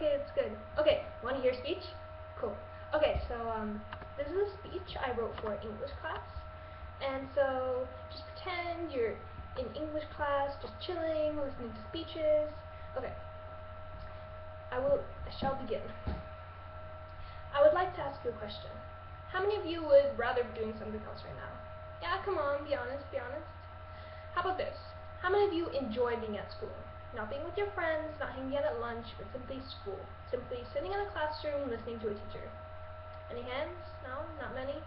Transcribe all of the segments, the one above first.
Okay, it's good. Okay, want to hear a speech? Cool. Okay, so this is a speech I wrote for English class. And so just pretend you're in English class, just chilling, listening to speeches. Okay. I shall begin. I would like to ask you a question. How many of you would rather be doing something else right now? Yeah, come on, be honest, be honest. How about this? How many of you enjoy being at school? Not being with your friends, not hanging out at lunch, but simply school. Simply sitting in a classroom listening to a teacher. Any hands? No? Not many?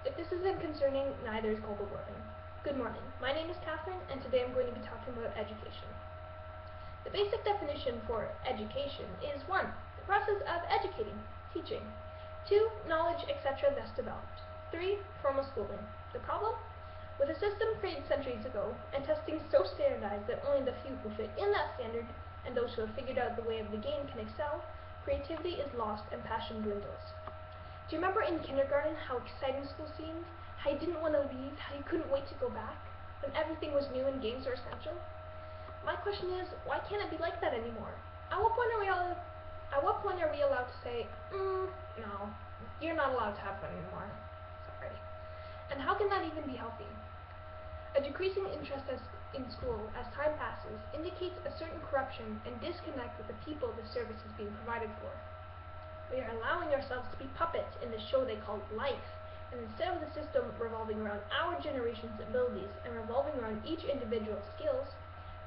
If this isn't concerning, neither is global warming. Good morning. My name is Catherine, and today I'm going to be talking about education. The basic definition for education is 1. The process of educating, teaching. 2. Knowledge, etc. thus developed. 3. Formal schooling. The problem? With a system created centuries ago, and testing so standardized that only the few who fit in that standard, and those who have figured out the way of the game can excel, creativity is lost and passion dwindles. Do you remember in kindergarten how exciting school seemed? How you didn't want to leave, how you couldn't wait to go back, when everything was new and games were essential? My question is, why can't it be like that anymore? At what point are we allowed to say, no, you're not allowed to have fun anymore? Sorry. And how can that even be healthy? A decreasing interest in school as time passes indicates a certain corruption and disconnect with the people the service is being provided for. We are allowing ourselves to be puppets in the show they call life, and instead of the system revolving around our generation's abilities and revolving around each individual's skills,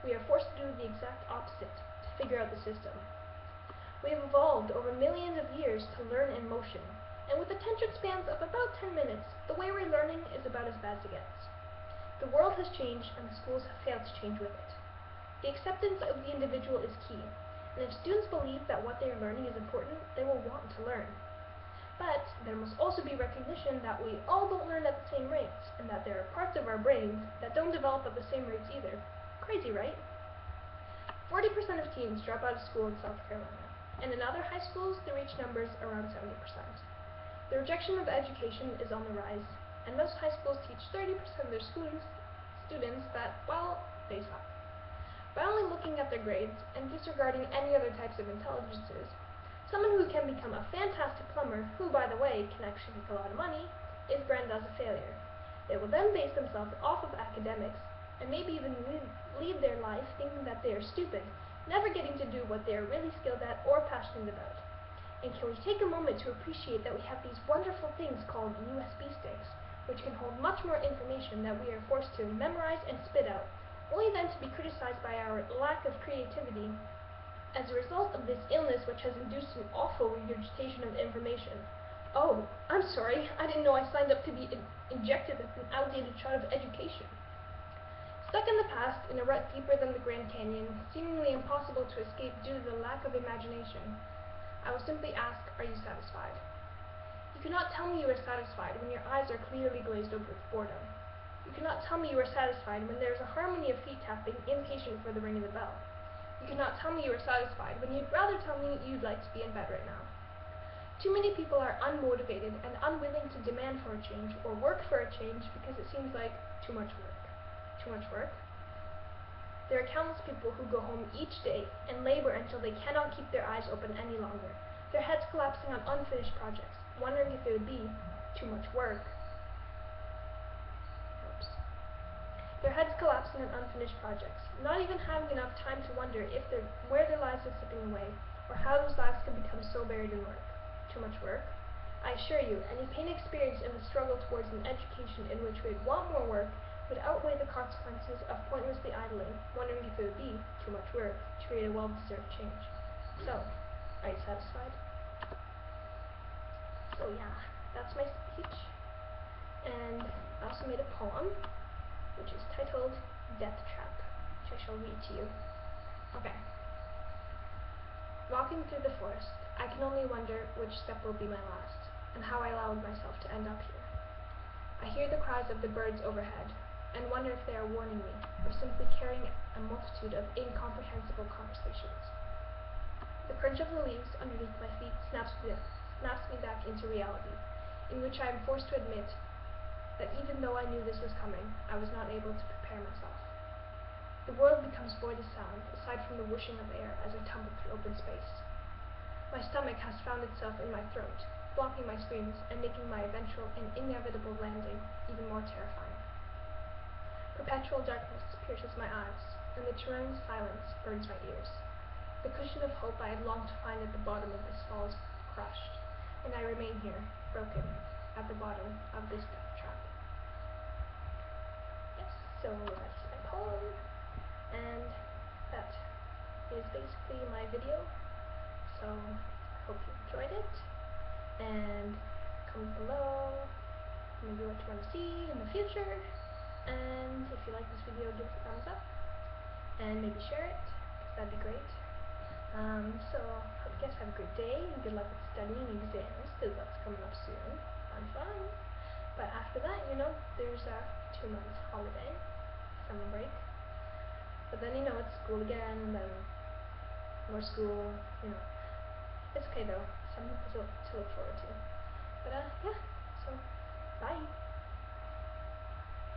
we are forced to do the exact opposite, to figure out the system. We have evolved over millions of years to learn in motion, and with attention spans of about 10 minutes, the way we're learning is about as bad as it gets. The world has changed, and the schools have failed to change with it. The acceptance of the individual is key, and if students believe that what they are learning is important, they will want to learn. But there must also be recognition that we all don't learn at the same rates, and that there are parts of our brains that don't develop at the same rates either. Crazy, right? 40% of teens drop out of school in South Carolina, and in other high schools, they reach numbers around 70%. The rejection of education is on the rise, and most high schools teach 30% of their students that, well, they suck. By only looking at their grades and disregarding any other types of intelligences, someone who can become a fantastic plumber, who, by the way, can actually make a lot of money, is branded as a failure. They will then base themselves off of academics, and maybe even lead their life thinking that they are stupid, never getting to do what they are really skilled at or passionate about. And can we take a moment to appreciate that we have these wonderful things called USB sticks, which can hold much more information that we are forced to memorize and spit out, only then to be criticized by our lack of creativity as a result of this illness which has induced an awful regurgitation of information. Oh, I'm sorry, I didn't know I signed up to be injected with an outdated shot of education. Stuck in the past, in a rut deeper than the Grand Canyon, seemingly impossible to escape due to the lack of imagination, I will simply ask, are you satisfied? You cannot tell me you are satisfied when your eyes are clearly glazed over with boredom. You cannot tell me you are satisfied when there is a harmony of feet tapping, impatient for the ring of the bell. You cannot tell me you are satisfied when you'd rather tell me you'd like to be in bed right now. Too many people are unmotivated and unwilling to demand for a change or work for a change because it seems like too much work. Too much work? There are countless people who go home each day and labor until they cannot keep their eyes open any longer, their heads collapsing on unfinished projects, wondering if it would be too much work. Their heads collapsing on unfinished projects, not even having enough time to wonder where their lives are slipping away, or how those lives can become so buried in work. Too much work? I assure you, any pain experienced in the struggle towards an education in which we'd want more work would outweigh the consequences of pointlessly idling, wondering if it would be too much work to create a well-deserved change. So, are you satisfied? So yeah, that's my speech. And I also made a poem, which is titled Death Trap, which I shall read to you. Okay. Walking through the forest, I can only wonder which step will be my last, and how I allowed myself to end up here. I hear the cries of the birds overhead, and wonder if they are warning me, or simply carrying a multitude of incomprehensible conversations. The crunch of the leaves underneath my feet snaps me back into reality, in which I am forced to admit that even though I knew this was coming, I was not able to prepare myself. The world becomes void of sound, aside from the whooshing of air as I tumble through open space. My stomach has found itself in my throat, blocking my screams and making my eventual and inevitable landing even more terrifying. Perpetual darkness pierces my eyes, and the terrain silence burns my ears. The cushion of hope I had longed to find at the bottom of this fall is crushed, and I remain here, broken, at the bottom of this death trap. Yes, so that's my poem, and that is basically my video. So I hope you enjoyed it, and comment below maybe what you want to see in the future, and if you like this video, give it a thumbs up, and maybe share it, because that'd be great. So hope you guys have a great day, and good luck with studying exams, because that's coming up soon. Fun. But after that, there's a 2 months holiday, summer break. But then, it's school again, and then more school, It's okay though, something to look forward to. But, yeah.